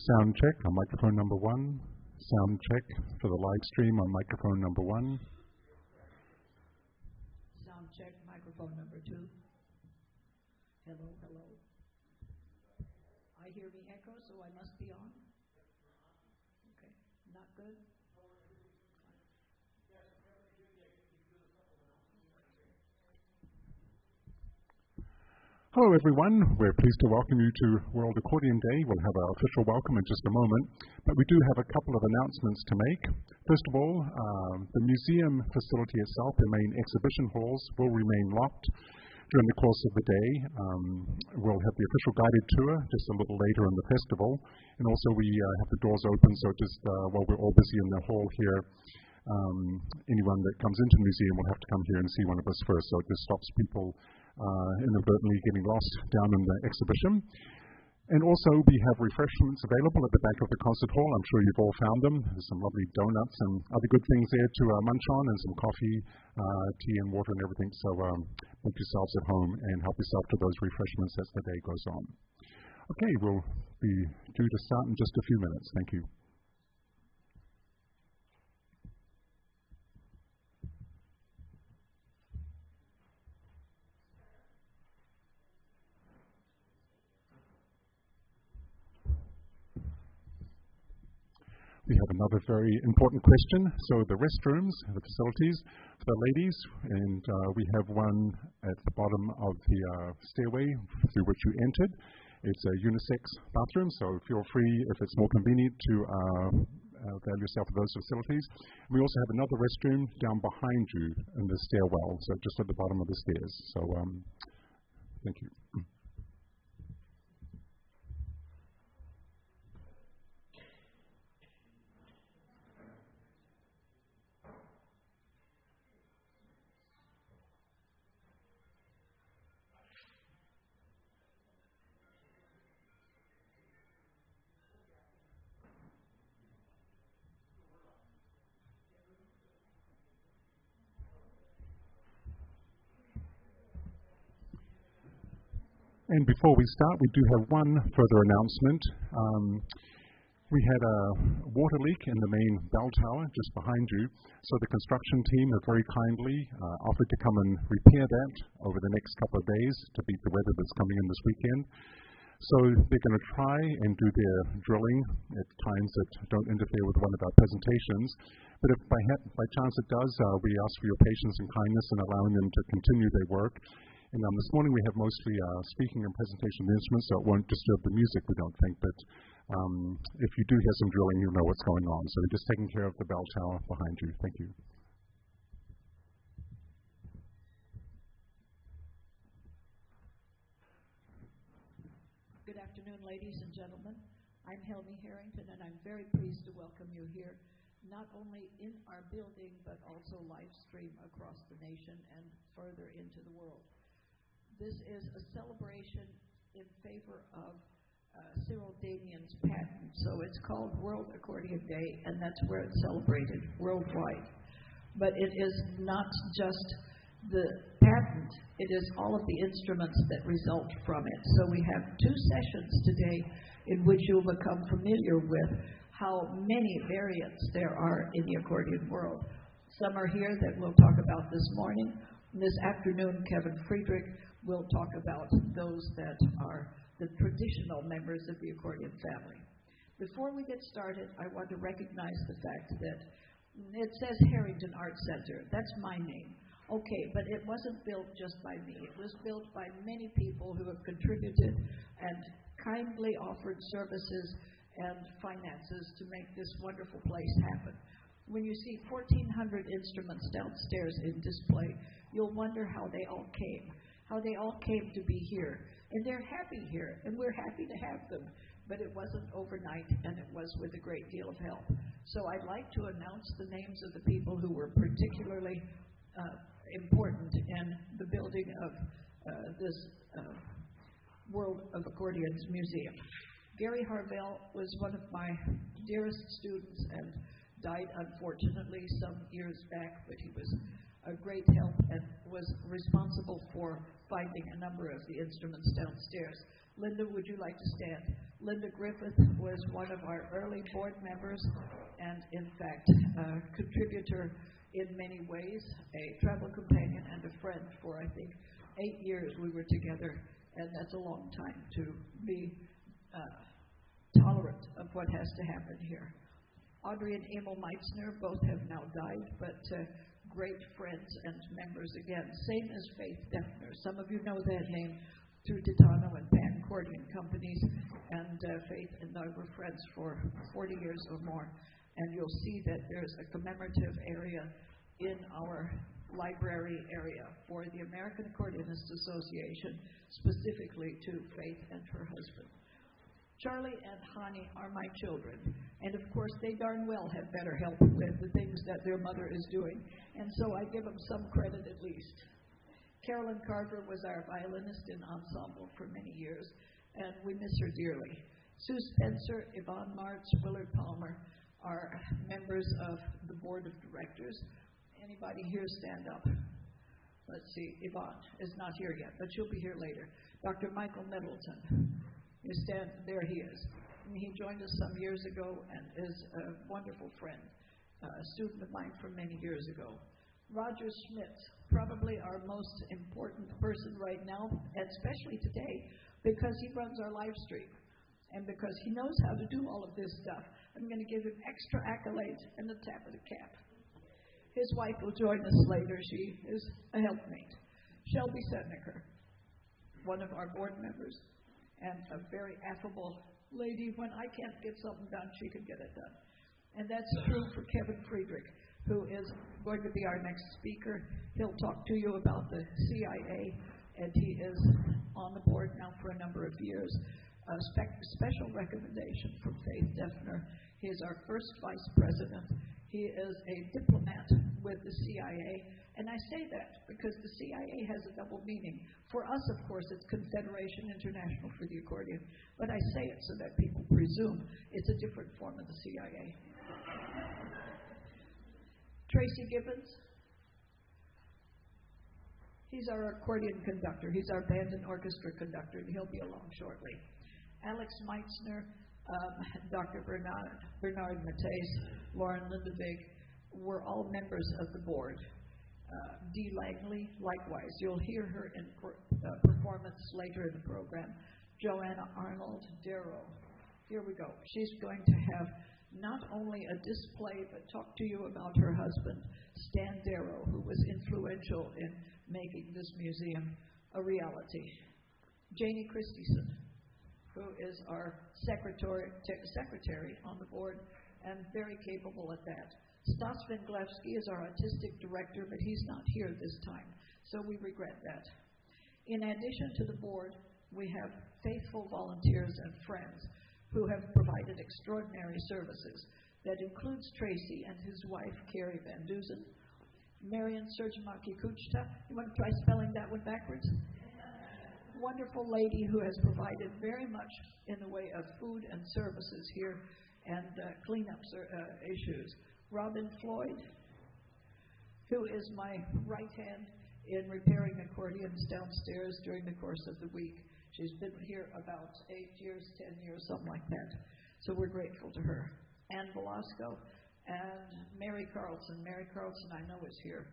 Sound check on microphone number 1. Sound check for the live stream on microphone number 1. Sound check, microphone number 2. Hello, hello. I hear the echo, so I must be on. Okay, not good. Hello everyone, we're pleased to welcome you to World Accordion Day. We'll have our official welcome in just a moment, but we do have a couple of announcements to make. First of all, the museum facility itself, the main exhibition halls, will remain locked during the course of the day. We'll have the official guided tour just a little later in the festival, and also we have the doors open, so just while we're all busy in the hall here, anyone that comes into the museum will have to come here and see one of us first, so it just stops people inadvertently getting lost down in the exhibition. And also we have refreshments available at the back of the concert hall. I'm sure you've all found them. There's some lovely donuts and other good things there to munch on, and some coffee, tea and water and everything. So make yourselves at home and help yourself to those refreshments as the day goes on. Okay, we'll be due to start in just a few minutes. Thank you. We have another very important question. So the restrooms, the facilities for the ladies, and we have one at the bottom of the stairway through which you entered. It's a unisex bathroom, so feel free, if it's more convenient, to avail yourself of those facilities. We also have another restroom down behind you in the stairwell, so just at the bottom of the stairs. So thank you. And before we start, we do have one further announcement. We had a water leak in the main bell tower just behind you, so the construction team have very kindly offered to come and repair that over the next couple of days to beat the weather that's coming in this weekend. So they're going to try and do their drilling at times that don't interfere with one of our presentations. But if by chance it does, we ask for your patience and kindness in allowing them to continue their work. And this morning we have mostly speaking and presentation of the instruments, so it won't disturb the music, we don't think. But if you do hear some drilling, you'll know what's going on. So we're just taking care of the bell tower behind you. Thank you. Good afternoon, ladies and gentlemen. I'm Helmi Harrington, and I'm very pleased to welcome you here, not only in our building, but also live stream across the nation and further into the world. This is a celebration in favor of Cyril Damien's patent. So it's called World Accordion Day, and that's where it's celebrated worldwide. But it is not just the patent, it is all of the instruments that result from it. So we have 2 sessions today in which you'll become familiar with how many variants there are in the accordion world. Some are here that we'll talk about this morning. This afternoon, Kevin Friedrich will talk about those that are the traditional members of the accordion family. Before we get started, I want to recognize the fact that it says Harrington Art Center. That's my name. Okay, but it wasn't built just by me. It was built by many people who have contributed and kindly offered services and finances to make this wonderful place happen. When you see 1,400 instruments downstairs in display, you'll wonder how they all came to be here. And they're happy here, and we're happy to have them. But it wasn't overnight, and it was with a great deal of help. So I'd like to announce the names of the people who were particularly important in the building of this World of Accordions Museum. Gary Harvell was one of my dearest students and died unfortunately some years back, but he was a great help and was responsible for finding a number of the instruments downstairs. Linda, would you like to stand? Linda Griffith was one of our early board members and, in fact, a contributor in many ways, a travel companion and a friend for, I think, 8 years we were together, and that's a long time to be tolerant of what has to happen here. Audrey and Emil Meitzner both have now died, but great friends and members again. Same as Faith Defner. Some of you know that name through Titano and Pan Accordion companies, and Faith and I were friends for 40 years or more. And you'll see that there's a commemorative area in our library area for the American Accordionists Association, specifically to Faith and her husband. Charlie and Hani are my children, and of course they darn well have better help with the things that their mother is doing, and so I give them some credit at least. Carolyn Carver was our violinist in ensemble for many years, and we miss her dearly. Sue Spencer, Yvonne Martz, Willard Palmer are members of the board of directors. Anybody here stand up? Let's see, Yvonne is not here yet, but she'll be here later. Dr. Michael Middleton. You stand, there he is. And he joined us some years ago and is a wonderful friend, a student of mine from many years ago. Roger Schmitz, probably our most important person right now, and especially today, because he runs our live stream and because he knows how to do all of this stuff. I'm going to give him extra accolades and a tap of the cap. His wife will join us later. She is a helpmate. Shelby Setniker, one of our board members, and a very affable lady. When I can't get something done, she can get it done. And that's true for Kevin Friedrich, who is going to be our next speaker. He'll talk to you about the CIA, and he is on the board now for a number of years. A special recommendation from Faith Defner. He is our first vice president. He is a diplomat with the CIA, and I say that because the CIA has a double meaning. For us, of course, it's Confederation International for the Accordion, but I say it so that people presume it's a different form of the CIA. Tracy Gibbons, he's our accordion conductor. He's our band and orchestra conductor, and he'll be along shortly. Alex Meitzner, Dr. Bernard Mateys, Lauren Lindevig were all members of the board. Dee Langley, likewise. You'll hear her in performance later in the program. Joanna Arnold, Darrow. Here we go. She's going to have not only a display, but talk to you about her husband, Stan Darrow, who was influential in making this museum a reality. Janie Christensen, who is our secretary on the board and very capable at that. Stas Vinglevsky is our artistic director, but he's not here this time, so we regret that. In addition to the board, we have faithful volunteers and friends who have provided extraordinary services. That includes Tracy and his wife, Carrie Van Duzen, Marian Serjamaki Kuchta. You want to try spelling that one backwards? Wonderful lady who has provided very much in the way of food and services here and cleanup issues. Robin Floyd, who is my right hand in repairing accordions downstairs during the course of the week. She's been here about 8 years, 10 years, something like that. So we're grateful to her. Ann Velasco and Mary Carlson. Mary Carlson, I know, is here.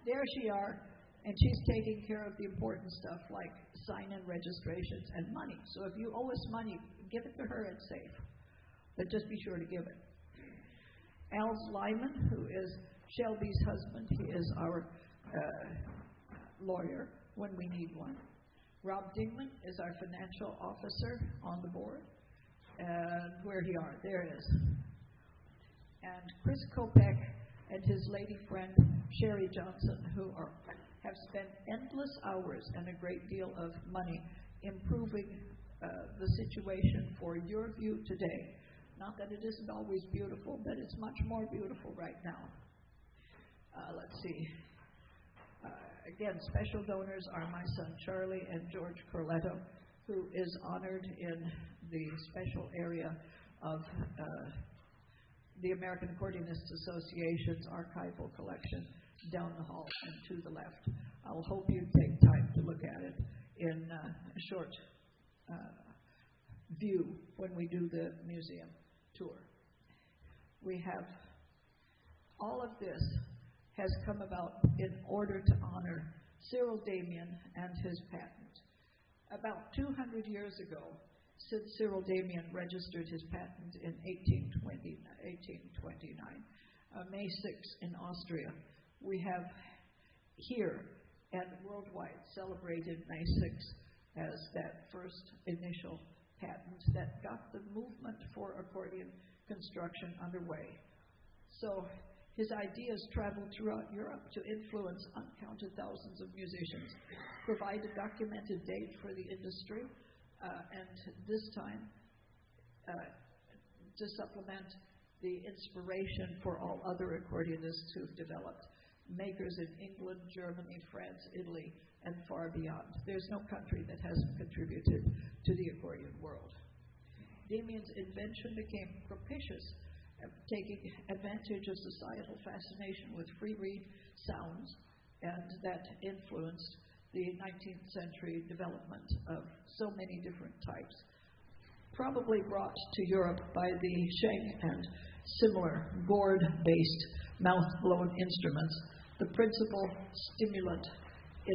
There she are. And she's taking care of the important stuff like sign-in registrations and money. So if you owe us money, give it to her, it's safe. But just be sure to give it. Al Lyman, who is Shelby's husband, he is our lawyer when we need one. Rob Dingman is our financial officer on the board. And where he are? There it is. And Chris Kopek and his lady friend, Sherry Johnson, who have spent endless hours and a great deal of money improving the situation for your view today. Not that it isn't always beautiful, but it's much more beautiful right now. Let's see. Again, special donors are my son Charlie and George Corletto, who is honored in the special area of the American Accordionists Association's archival collection down the hall and to the left. I'll hope you take time to look at it in a short view when we do the museum tour. We have all of this has come about in order to honor Cyril Damien and his patent. About 200 years ago, since Cyril Damien registered his patent in 1829, May 6 in Austria, we have here and worldwide celebrated May 6 as that first initial patent that got the movement for accordion construction underway. So his ideas traveled throughout Europe to influence uncounted thousands of musicians, provide a documented date for the industry, and this time to supplement the inspiration for all other accordionists who've developed, makers in England, Germany, France, Italy, and far beyond. There's no country that hasn't contributed to the accordion world. Damien's invention became propitious, taking advantage of societal fascination with free reed sounds, and that influenced the 19th century development of so many different types, probably brought to Europe by the Schenk and similar gourd-based mouth-blown instruments, the principal stimulant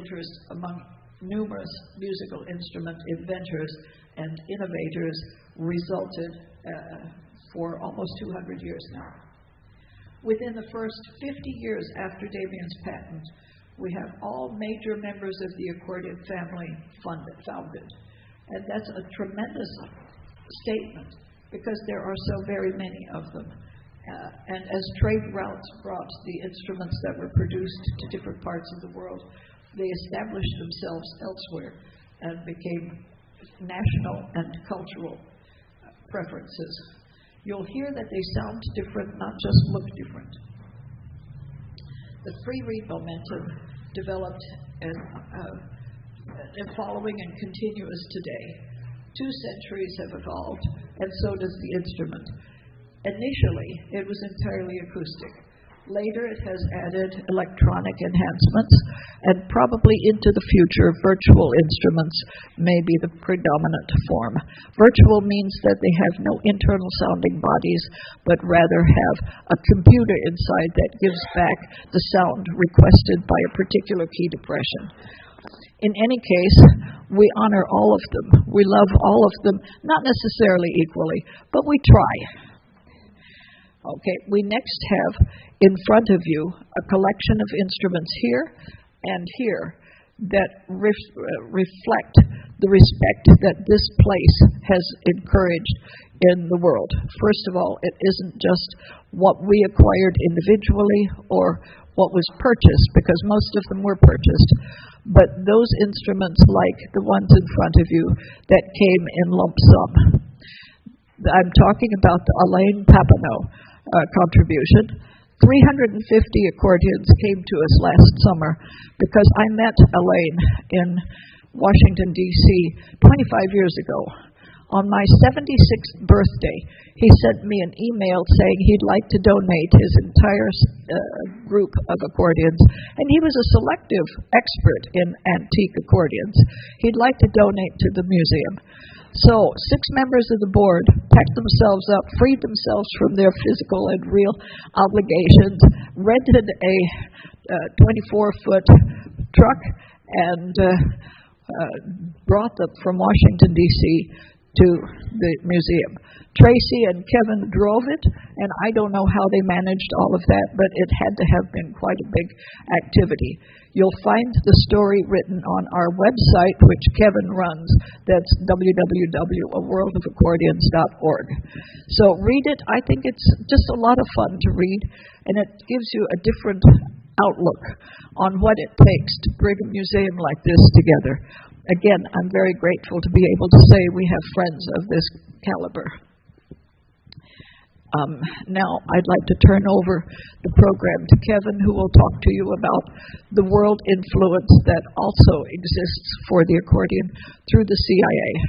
interest among numerous musical instrument inventors and innovators resulted for almost 200 years now. Within the first 50 years after Damien's patent, we have all major members of the accordion family founded. And that's a tremendous statement because there are so very many of them. And as trade routes brought the instruments that were produced to different parts of the world, they established themselves elsewhere and became national and cultural preferences. You'll hear that they sound different, not just look different. The free reed momentum developed and following and continuous today. 2 centuries have evolved, and so does the instrument. Initially, it was entirely acoustic. Later, it has added electronic enhancements, and probably into the future, virtual instruments may be the predominant form. Virtual means that they have no internal sounding bodies, but rather have a computer inside that gives back the sound requested by a particular key depression. In any case, we honor all of them. We love all of them, not necessarily equally, but we try. Okay, we next have in front of you a collection of instruments here and here that reflect the respect that this place has encouraged in the world. First of all, it isn't just what we acquired individually or what was purchased, because most of them were purchased, but those instruments like the ones in front of you that came in lump sum. I'm talking about the Alain Papineau contribution. 350 accordions came to us last summer because I met Alain in Washington, D.C. 25 years ago. On my 76th birthday, he sent me an email saying he'd like to donate his entire group of accordions, and he was a selective expert in antique accordions. He'd like to donate to the museum. So 6 members of the board packed themselves up, freed themselves from their physical and real obligations, rented a 24-foot truck, and brought them from Washington, D.C. to the museum. Tracy and Kevin drove it, and I don't know how they managed all of that, but it had to have been quite a big activity. You'll find the story written on our website, which Kevin runs. That's www.aworldofaccordions.org. So read it. I think it's just a lot of fun to read, and it gives you a different outlook on what it takes to bring a museum like this together. Again, I'm very grateful to be able to say we have friends of this caliber. Now, I'd like to turn over the program to Kevin, who will talk to you about the world influence that also exists for the accordion through the CIA.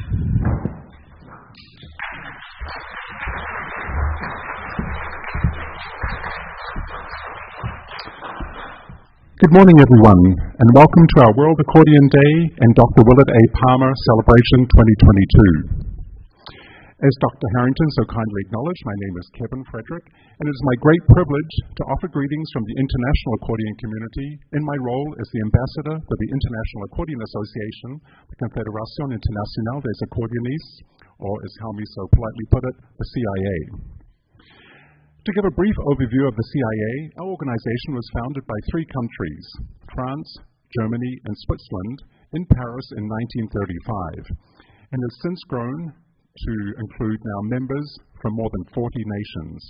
Good morning, everyone, and welcome to our World Accordion Day and Dr. Willard A. Palmer Celebration 2022. As Dr. Harrington so kindly acknowledged, my name is Kevin Frederick, and it is my great privilege to offer greetings from the international accordion community in my role as the ambassador for the International Accordion Association, the Confederación Internacional des Accordionistas, or as Helmi so politely put it, the CIA. To give a brief overview of the CIA, our organization was founded by 3 countries, France, Germany, and Switzerland, in Paris in 1935, and has since grown to include now members from more than 40 nations.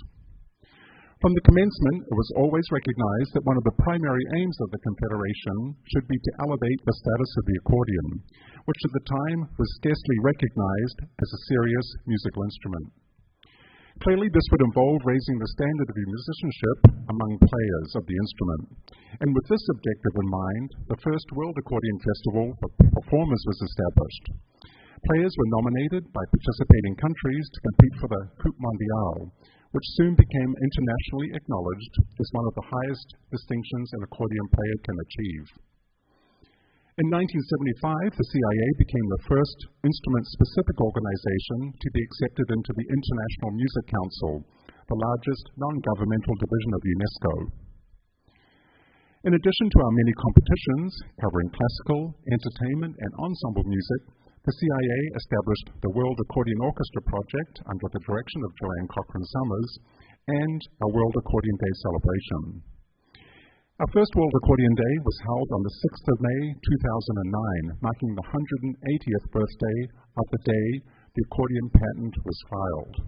From the commencement, it was always recognized that one of the primary aims of the Confederation should be to elevate the status of the accordion, which at the time was scarcely recognized as a serious musical instrument. Clearly, this would involve raising the standard of musicianship among players of the instrument. And with this objective in mind, the first World Accordion Festival for performers was established. Players were nominated by participating countries to compete for the Coupe Mondiale, which soon became internationally acknowledged as one of the highest distinctions an accordion player can achieve. In 1975, the CIA became the first instrument-specific organization to be accepted into the International Music Council, the largest non-governmental division of UNESCO. In addition to our many competitions covering classical, entertainment, and ensemble music, the CIA established the World Accordion Orchestra Project under the direction of Joanne Cochran Summers and a World Accordion Day celebration. Our first World Accordion Day was held on the 6th of May, 2009, marking the 180th birthday of the day the accordion patent was filed.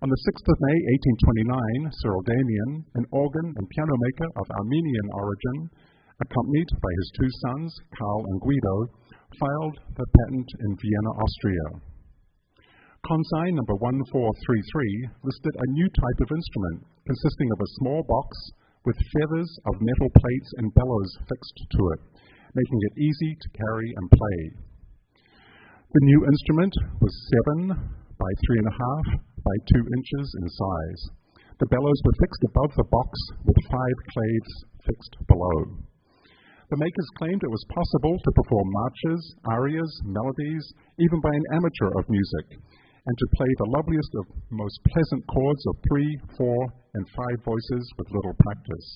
On the 6th of May, 1829, Cyril Damian, an organ and piano maker of Armenian origin, accompanied by his 2 sons, Karl and Guido, filed the patent in Vienna, Austria. Consign number 1433 listed a new type of instrument consisting of a small box with feathers of metal plates and bellows fixed to it, making it easy to carry and play. The new instrument was 7 by 3.5 by 2 inches in size. The bellows were fixed above the box with 5 claves fixed below. The makers claimed it was possible to perform marches, arias, melodies, even by an amateur of music, and to play the loveliest of most pleasant chords of 3, 4, and 5 voices with little practice.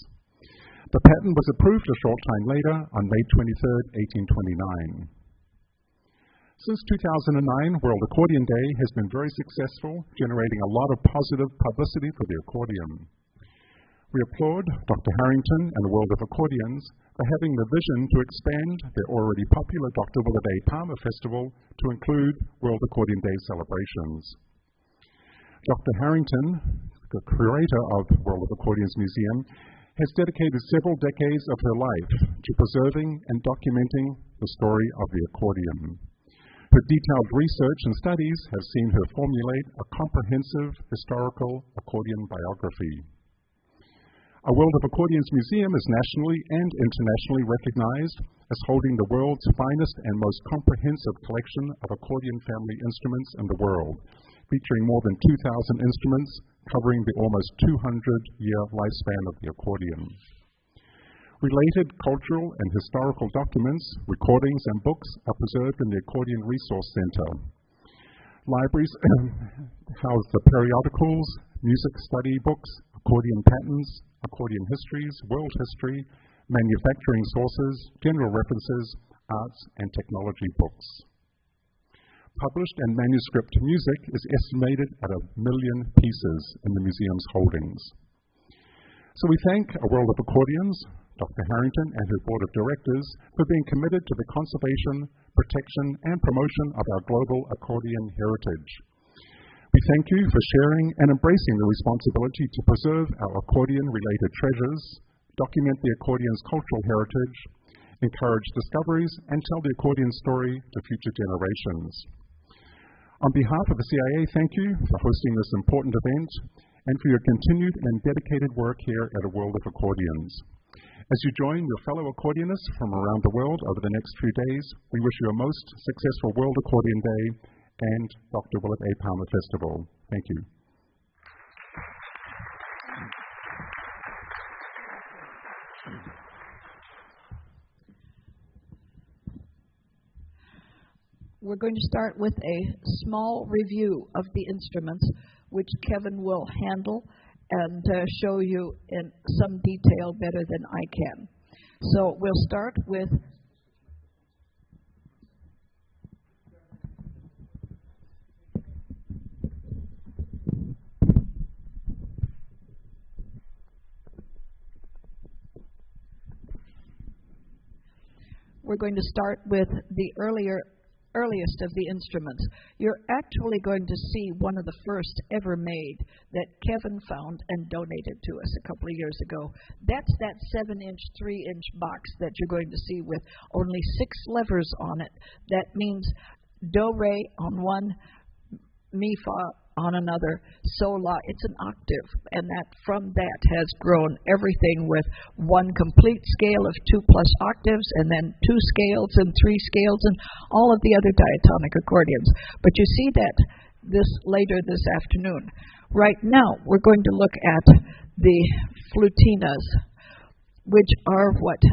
The patent was approved a short time later on May 23, 1829. Since 2009, World Accordion Day has been very successful, generating a lot of positive publicity for the accordion. We applaud Dr. Harrington and the World of Accordions for having the vision to expand their already popular Dr. Willard A. Palmer Festival to include World Accordion Day celebrations. Dr. Harrington, the curator of World of Accordions Museum, has dedicated several decades of her life to preserving and documenting the story of the accordion. Her detailed research and studies have seen her formulate a comprehensive historical accordion biography. Our World of Accordions Museum is nationally and internationally recognized as holding the world's finest and most comprehensive collection of accordion family instruments in the world, featuring more than 2,000 instruments covering the almost 200-year lifespan of the accordion. Related cultural and historical documents, recordings, and books are preserved in the Accordion Resource Center. Libraries house the periodicals, music study books, accordion patents, accordion histories, world history, manufacturing sources, general references, arts, and technology books. Published and manuscript music is estimated at 1 million pieces in the museum's holdings. So we thank A World of Accordions, Dr. Harrington and her board of directors for being committed to the conservation, protection, and promotion of our global accordion heritage. We thank you for sharing and embracing the responsibility to preserve our accordion-related treasures, document the accordion's cultural heritage, encourage discoveries, and tell the accordion story to future generations. On behalf of the CIA, thank you for hosting this important event and for your continued and dedicated work here at A World of Accordions. As you join your fellow accordionists from around the world over the next few days, we wish you a most successful World Accordion Day and Dr. Willard A. Palmer Festival. Thank you. We're going to start with a small review of the instruments, which Kevin will handle and show you in some detail better than I can. So we'll start with the earliest of the instruments. You're actually going to see one of the first ever made that Kevin found and donated to us a couple of years ago. That's that 7-inch, 3-inch box that you're going to see with only 6 levers on it. That means do, re on one, mi, fa on another, sol, la. It's an octave, and that from that has grown everything with one complete scale of 2+ octaves, and then 2 scales and 3 scales, and all of the other diatonic accordions. But you see that later this afternoon. Right now, we're going to look at the flutinas, which are what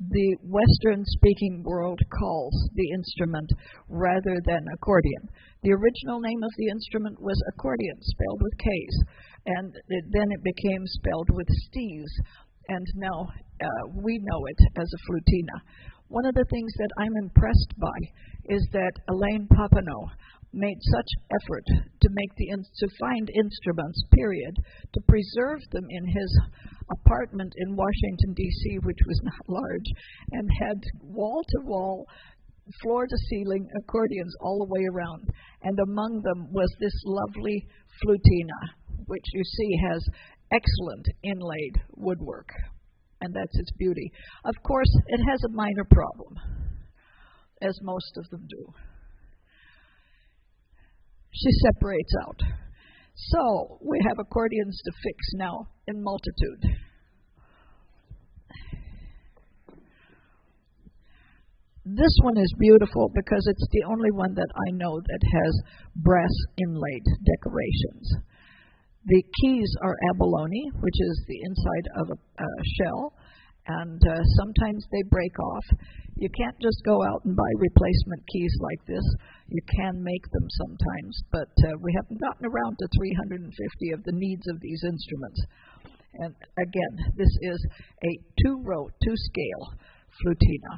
the Western-speaking world calls the instrument rather than accordion. The original name of the instrument was accordion, spelled with K's, and then it became spelled with St's, and now we know it as a flutina. One of the things that I'm impressed by is that Elaine Papineau made such effort to find instruments, period, to preserve them in his apartment in Washington, D.C., which was not large, and had wall-to-wall, floor-to-ceiling accordions all the way around. And among them was this lovely flutina, which you see has excellent inlaid woodwork, and that's its beauty. Of course, it has a minor problem, as most of them do. She separates out. So we have accordions to fix now in multitude. This one is beautiful because it's the only one that I know that has brass inlaid decorations. The keys are abalone, which is the inside of a shell, and sometimes they break off. You can't just go out and buy replacement keys like this. You can make them sometimes, but we haven't gotten around to 350 of the needs of these instruments. And again, this is a 2-row, 2-scale flutina.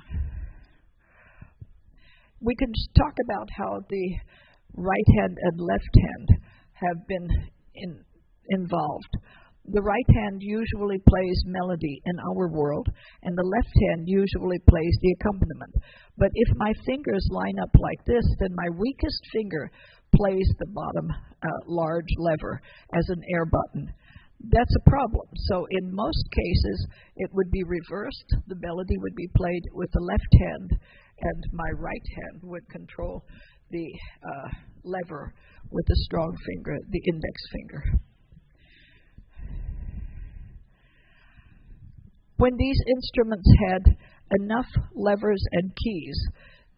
We can talk about how the right hand and left hand have been involved. The right hand usually plays melody in our world, and the left hand usually plays the accompaniment. But if my fingers line up like this, then my weakest finger plays the bottom large lever as an air button. That's a problem. So in most cases, it would be reversed. The melody would be played with the left hand, and my right hand would control the lever with the strong finger, the index finger. When these instruments had enough levers and keys,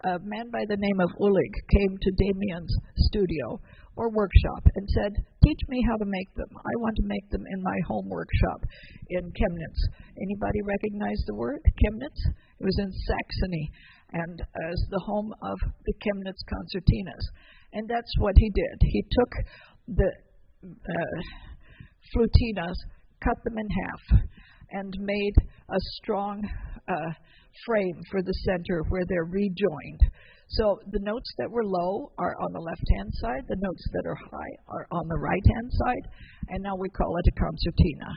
a man by the name of Ullig came to Damien's studio or workshop and said, "Teach me how to make them. I want to make them in my home workshop in Chemnitz." Anybody recognize the word, Chemnitz? It was in Saxony and as the home of the Chemnitz concertinas. And that's what he did. He took the flutinas, cut them in half, and made a strong frame for the center where they're rejoined. So the notes that were low are on the left-hand side, the notes that are high are on the right-hand side, and now we call it a concertina.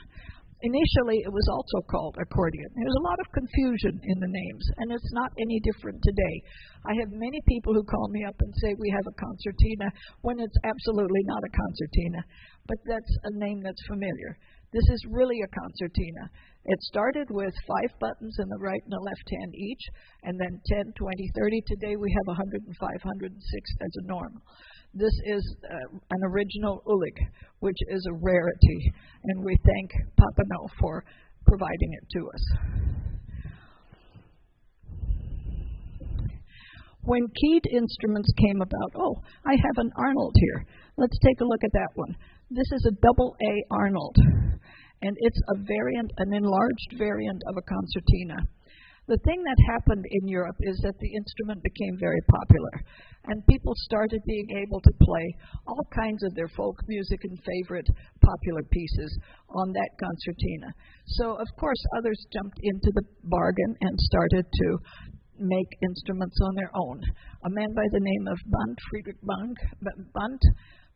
Initially, it was also called accordion. There's a lot of confusion in the names, and it's not any different today. I have many people who call me up and say we have a concertina when it's absolutely not a concertina, but that's a name that's familiar. This is really a concertina. It started with 5 buttons in the right and the left hand each, and then 10, 20, 30. Today we have 105, 106 as a norm. This is an original Ullig, which is a rarity, and we thank Papineau for providing it to us. When keyed instruments came about, I have an Arnold here. Let's take a look at that one. This is a double A Arnold, and it's a variant, an enlarged variant of a concertina. The thing that happened in Europe is that the instrument became very popular, and people started being able to play all kinds of their folk music and favorite popular pieces on that concertina. So, of course, others jumped into the bargain and started to make instruments on their own. A man by the name of Friedrich Bundt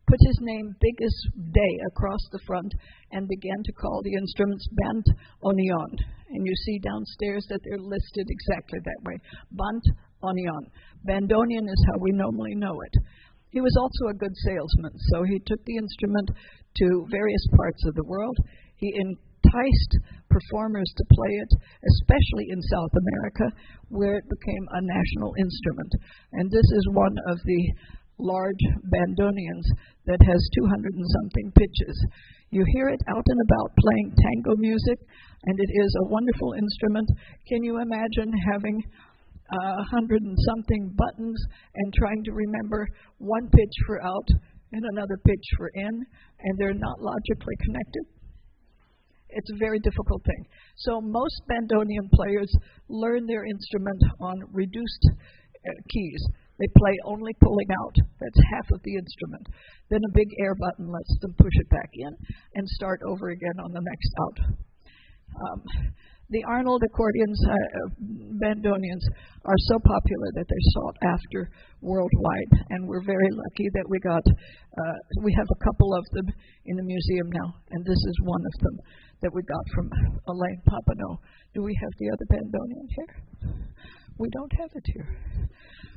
put his name big as day across the front and began to call the instruments Bandoneon. And you see downstairs that they're listed exactly that way. Bandoneon. Bandoneon is how we normally know it. He was also a good salesman, so he took the instrument to various parts of the world. He enticed performers to play it, especially in South America, where it became a national instrument. And this is one of the large bandoneons that has 200 and something pitches. You hear it out and about playing tango music, and it is a wonderful instrument. Can you imagine having 100 and something buttons and trying to remember one pitch for out and another pitch for in, and they're not logically connected? It's a very difficult thing. So most bandoneon players learn their instrument on reduced keys. They play only pulling out. That's half of the instrument. Then a big air button lets them push it back in and start over again on the next out. The Arnold Accordions, bandoneons, are so popular that they're sought after worldwide, and we're very lucky that we have a couple of them in the museum now, and this is one of them that we got from Elaine Papineau. Do we have the other bandoneon here? We don't have it here.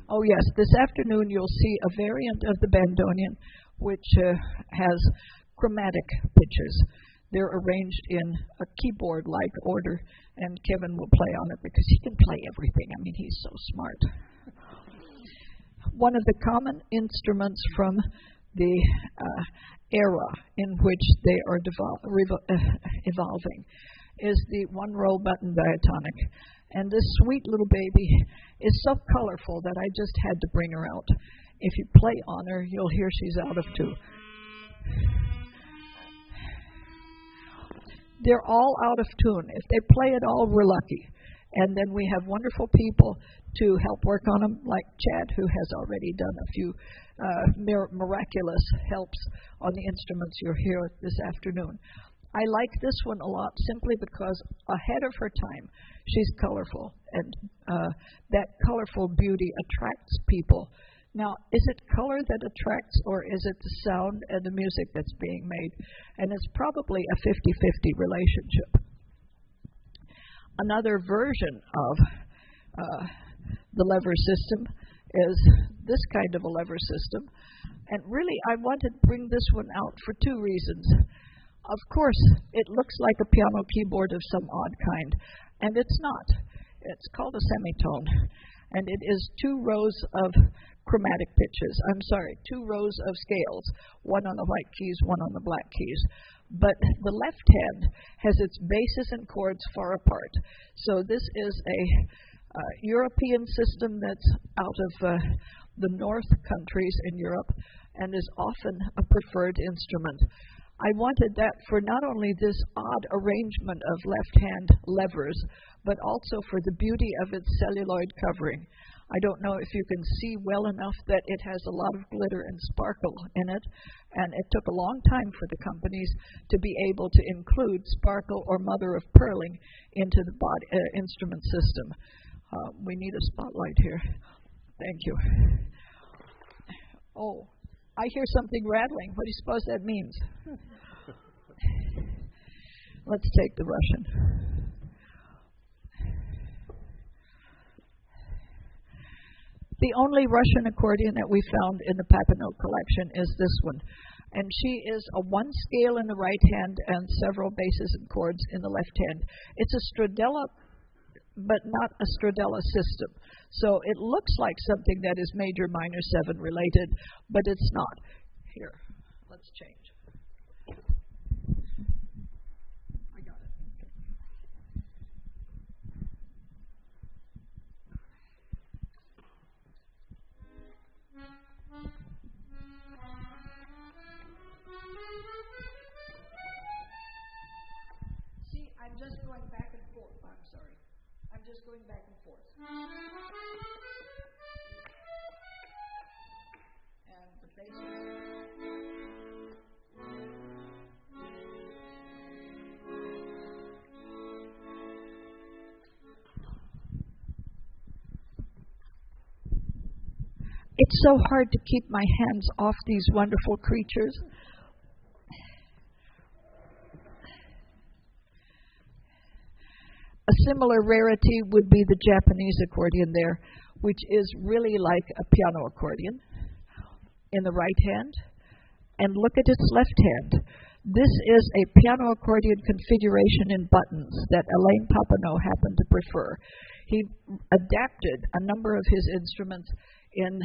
Oh yes, this afternoon you'll see a variant of the bandoneon which has chromatic pitches. They're arranged in a keyboard-like order, and Kevin will play on it because he can play everything. I mean, he's so smart. One of the common instruments from the era in which they are evolving is the one-row button diatonic. And this sweet little baby is so colorful that I just had to bring her out. If you play on her, you'll hear she's out of tune. They're all out of tune. If they play at all, we're lucky. And then we have wonderful people to help work on them, like Chad, who has already done a few miraculous helps on the instruments you'll hear this afternoon. I like this one a lot simply because ahead of her time, she's colorful, and that colorful beauty attracts people Now, is it color that attracts, or is it the sound and the music that's being made? And it's probably a 50-50 relationship. Another version of the lever system is this kind of a lever system. And really, I wanted to bring this one out for two reasons. Of course, it looks like a piano keyboard of some odd kind, and it's not. It's called a semitone, and it is 2 rows of chromatic pitches. Two rows of scales, one on the white keys, one on the black keys. But the left hand has its basses and chords far apart. So this is a European system that's out of the north countries in Europe and is often a preferred instrument. I wanted that for not only this odd arrangement of left-hand levers, but also for the beauty of its celluloid covering. I don't know if you can see well enough that it has a lot of glitter and sparkle in it, and it took a long time for the companies to be able to include sparkle or mother of pearling into the instrument system. We need a spotlight here. Thank you. Oh, I hear something rattling. What do you suppose that means? Let's take the Russian. The only Russian accordion that we found in the Papineau collection is this one. And she is a 1 scale in the right hand and several basses and chords in the left hand. It's a Stradella, but not a Stradella system. So it looks like something that is major minor 7 related, but it's not. Here, let's change. I got it. See, I'm just going back and forth. I'm sorry. I'm just going back and forth. And the bass. It's so hard to keep my hands off these wonderful creatures. A similar rarity would be the Japanese accordion there, which is really like a piano accordion in the right hand. And look at its left hand. This is a piano accordion configuration in buttons that Alain Papineau happened to prefer. He adapted a number of his instruments in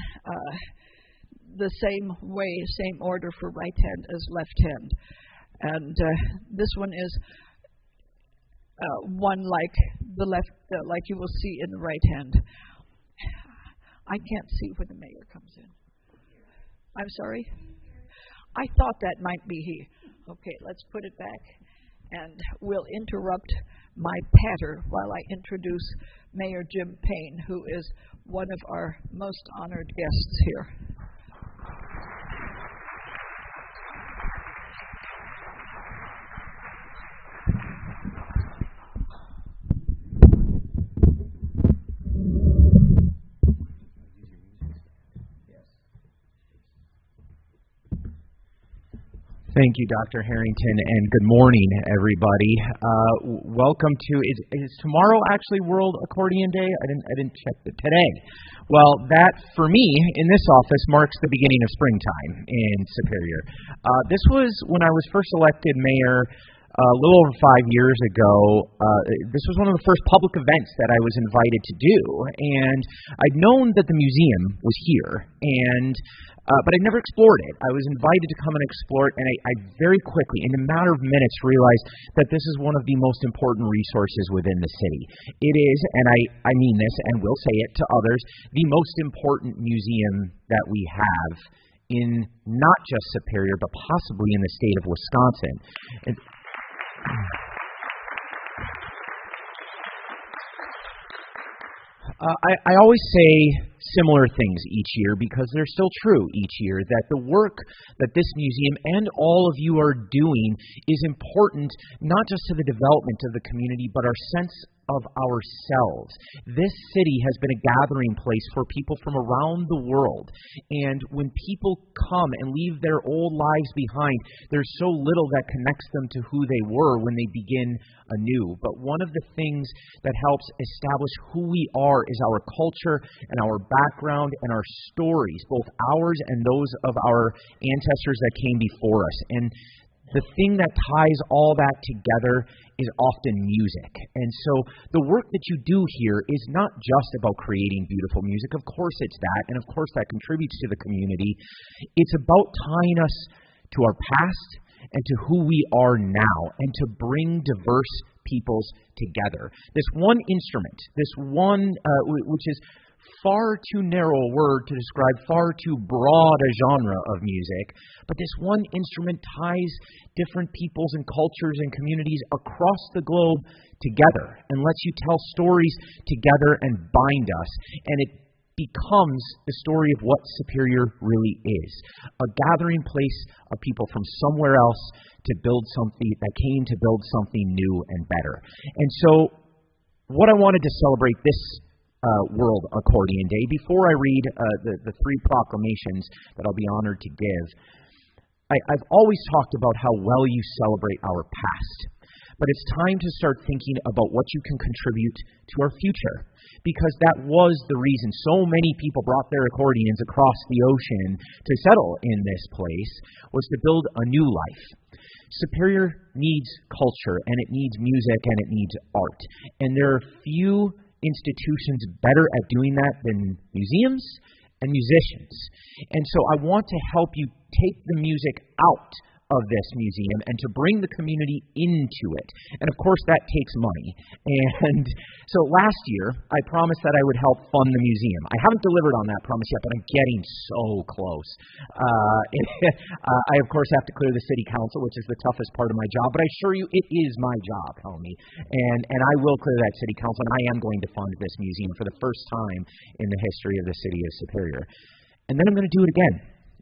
the same way, same order for right hand as left hand. And this one is one like the left, like you will see in the right hand. I can't see when the mayor comes in. I'm sorry? I thought that might be he. Okay, let's put it back, and we'll interrupt my patter while I introduce Mayor Jim Payne, who is one of our most honored guests here. Thank you, Dr. Harrington, and good morning, everybody. Welcome to, is tomorrow actually World Accordion Day? I didn't check today. Well, that, for me, in this office, marks the beginning of springtime in Superior. This was when I was first elected mayor a little over 5 years ago. This was one of the first public events that I was invited to do, and I'd known that the museum was here, but I'd never explored it. I was invited to come and explore it, and I very quickly, in a matter of minutes, realized that this is one of the most important resources within the city. It is, and I mean this, and will say it to others, the most important museum that we have in not just Superior, but possibly in the state of Wisconsin. I always say similar things each year because they're still true each year, that the work that this museum and all of you are doing is important not just to the development of the community, but our sense of ourselves. This city has been a gathering place for people from around the world. And when people come and leave their old lives behind, there's so little that connects them to who they were when they begin anew. But one of the things that helps establish who we are is our culture and our background and our stories, both ours and those of our ancestors that came before us. And the thing that ties all that together is often music. And so the work that you do here is not just about creating beautiful music. Of course it's that, and of course that contributes to the community. It's about tying us to our past and to who we are now, and to bring diverse peoples together. This one instrument, which is far too narrow a word to describe far too broad a genre of music, but this one instrument ties different peoples and cultures and communities across the globe together and lets you tell stories together and bind us. And it becomes the story of what Superior really is, a gathering place of people from somewhere else to build something that came to build something new and better. And so what I wanted to celebrate this World Accordion Day, before I read the three proclamations that I'll be honored to give, I've always talked about how well you celebrate our past. But it's time to start thinking about what you can contribute to our future, because that was the reason so many people brought their accordions across the ocean to settle in this place, was to build a new life. Superior needs culture, and it needs music, and it needs art. And there are few institutions better at doing that than museums and musicians. And so I want to help you take the music out of this museum and to bring the community into it. And of course that takes money. And so last year I promised that I would help fund the museum. I haven't delivered on that promise yet, but I'm getting so close. I of course have to clear the city council, which is the toughest part of my job, but I assure you it is my job, Helmi. And I will clear that city council, and I am going to fund this museum for the first time in the history of the city of Superior. And then I'm going to do it again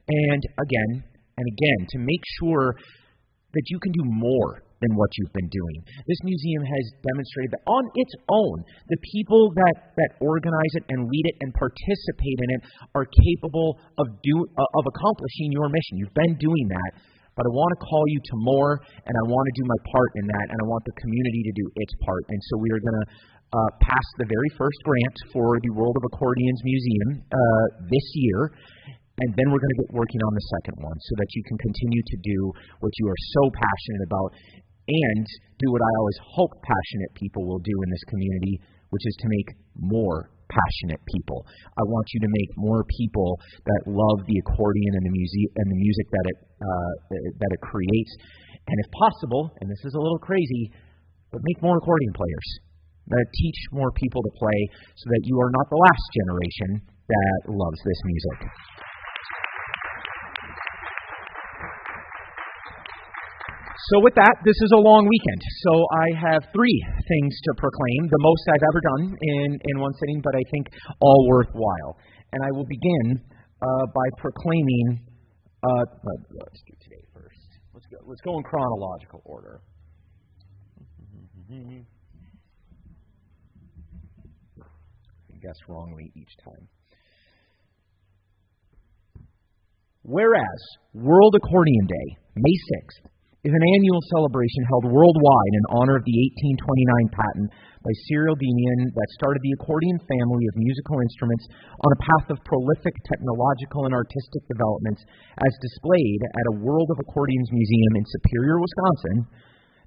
and again and again, to make sure that you can do more than what you've been doing. This museum has demonstrated that on its own, the people that organize it and lead it and participate in it are capable of accomplishing your mission. You've been doing that, but I want to call you to more, and I want to do my part in that, and I want the community to do its part. And so we are going to pass the very first grant for the World of Accordions Museum this year. And then we're going to get working on the second one so that you can continue to do what you are so passionate about and do what I always hope passionate people will do in this community, which is to make more passionate people. I want you to make more people that love the accordion and the music that it creates. And if possible, and this is a little crazy, but make more accordion players. Teach more people to play so that you are not the last generation that loves this music. So with that, this is a long weekend. So I have three things to proclaim, the most I've ever done in one sitting, but I think all worthwhile. And I will begin by proclaiming, let's do today first. Let's go in chronological order. I guess wrongly each time. Whereas World Accordion Day, May 6th, is an annual celebration held worldwide in honor of the 1829 patent by Cyril Denian that started the accordion family of musical instruments on a path of prolific technological and artistic developments as displayed at a World of Accordions Museum in Superior, Wisconsin.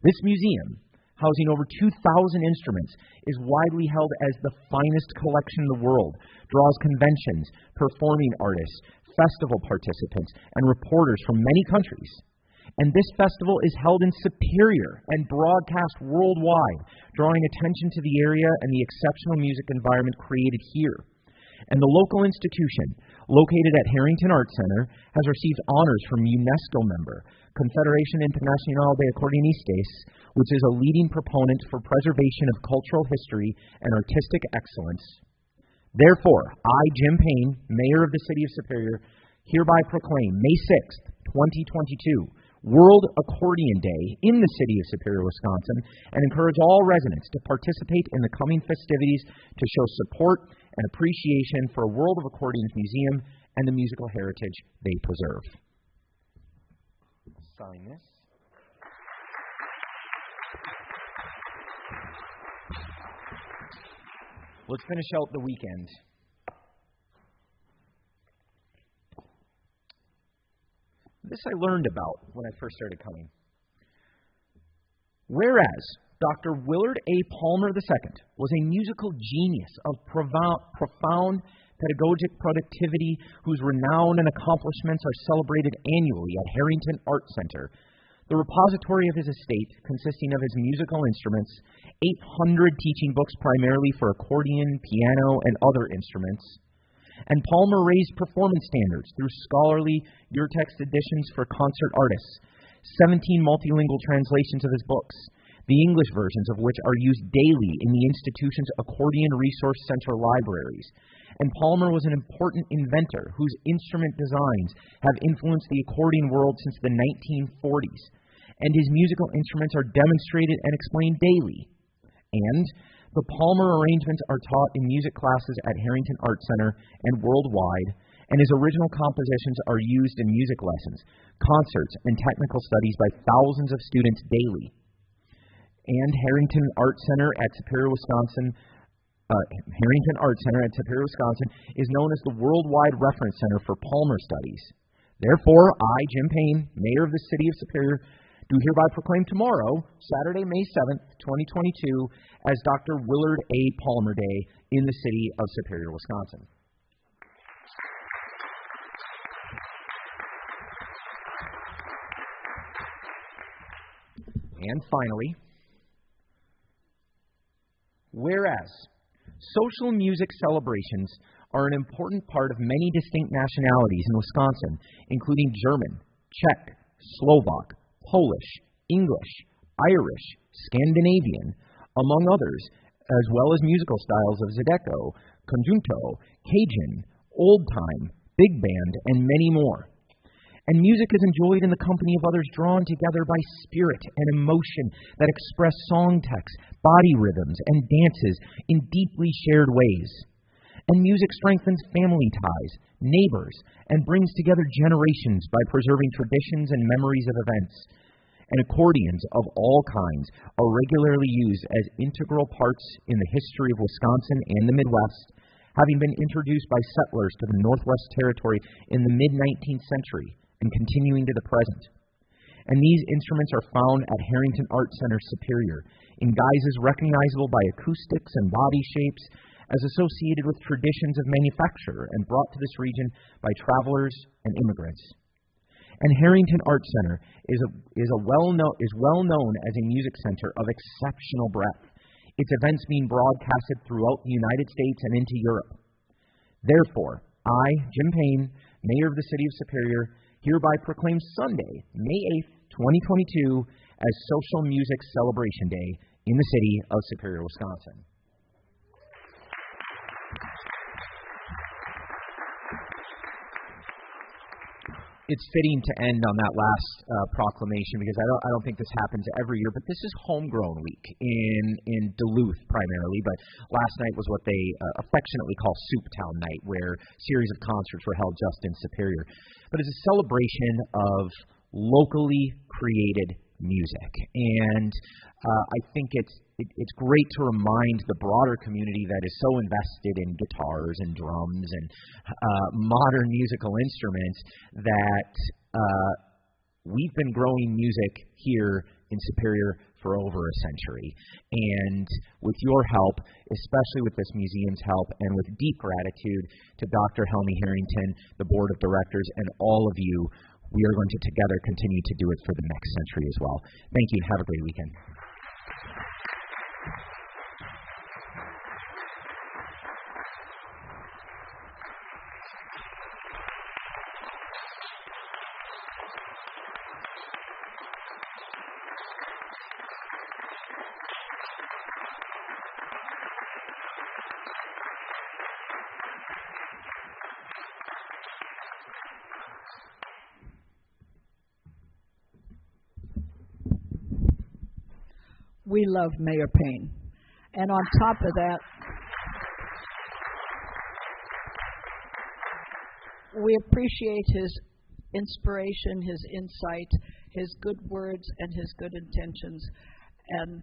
This museum, housing over 2,000 instruments, is widely held as the finest collection in the world, draws conventions, performing artists, festival participants, and reporters from many countries. And this festival is held in Superior and broadcast worldwide, drawing attention to the area and the exceptional music environment created here. And the local institution, located at Harrington Arts Center, has received honors from UNESCO member, Confederación Internacional de Acordionistas, which is a leading proponent for preservation of cultural history and artistic excellence. Therefore, I, Jim Payne, Mayor of the City of Superior, hereby proclaim May 6th, 2022, World Accordion Day in the city of Superior, Wisconsin, and encourage all residents to participate in the coming festivities to show support and appreciation for World of Accordions Museum and the musical heritage they preserve. Sign this. Let's finish out the weekend. This I learned about when I first started coming. Whereas Dr. Willard A. Palmer II was a musical genius of profound pedagogic productivity whose renown and accomplishments are celebrated annually at Harrington Art Center, the repository of his estate, consisting of his musical instruments, 800 teaching books primarily for accordion, piano, and other instruments, and Palmer raised performance standards through scholarly urtext editions for concert artists, 17 multilingual translations of his books, the English versions of which are used daily in the institution's Accordion Resource Center libraries. And Palmer was an important inventor whose instrument designs have influenced the accordion world since the 1940s, and his musical instruments are demonstrated and explained daily. And the Palmer arrangements are taught in music classes at Harrington Art Center and worldwide, and his original compositions are used in music lessons, concerts, and technical studies by thousands of students daily. And Harrington Art Center at Superior, Wisconsin is known as the Worldwide Reference Center for Palmer Studies. Therefore, I, Jim Payne, Mayor of the City of Superior, do hereby proclaim tomorrow, Saturday, May 7th, 2022, as Dr. Willard A. Palmer Day in the city of Superior, Wisconsin. And finally, whereas social music celebrations are an important part of many distinct nationalities in Wisconsin, including German, Czech, Slovak, Polish, English, Irish, Scandinavian, among others, as well as musical styles of Zydeco, Conjunto, Cajun, Old Time, Big Band, and many more. And music is enjoyed in the company of others drawn together by spirit and emotion that express song texts, body rhythms, and dances in deeply shared ways. And music strengthens family ties, neighbors, and brings together generations by preserving traditions and memories of events. And accordions of all kinds are regularly used as integral parts in the history of Wisconsin and the Midwest, having been introduced by settlers to the Northwest Territory in the mid-19th century and continuing to the present. And these instruments are found at Harrington Art Center Superior in guises recognizable by acoustics and body shapes, as associated with traditions of manufacture and brought to this region by travelers and immigrants. And Harrington Art Center is well known as a music center of exceptional breadth, its events being broadcasted throughout the United States and into Europe. Therefore, I, Jim Payne, Mayor of the City of Superior, hereby proclaim Sunday, May 8th, 2022, as Social Music Celebration Day in the city of Superior, Wisconsin. It's fitting to end on that last proclamation because I don't think this happens every year, but this is Homegrown Week in Duluth primarily, but last night was what they affectionately call Soup Town Night, where a series of concerts were held just in Superior. But it's a celebration of locally created music, and I think it's great to remind the broader community that is so invested in guitars and drums and modern musical instruments that we've been growing music here in Superior for over a century. And with your help, especially with this museum's help, and with deep gratitude to Dr. Helmi Harrington, the board of directors, and all of you, we are going to together continue to do it for the next century as well. Thank you. Have a great weekend. we love Mayor Payne. And on top of that, we appreciate his inspiration, his insight, his good words, and his good intentions. And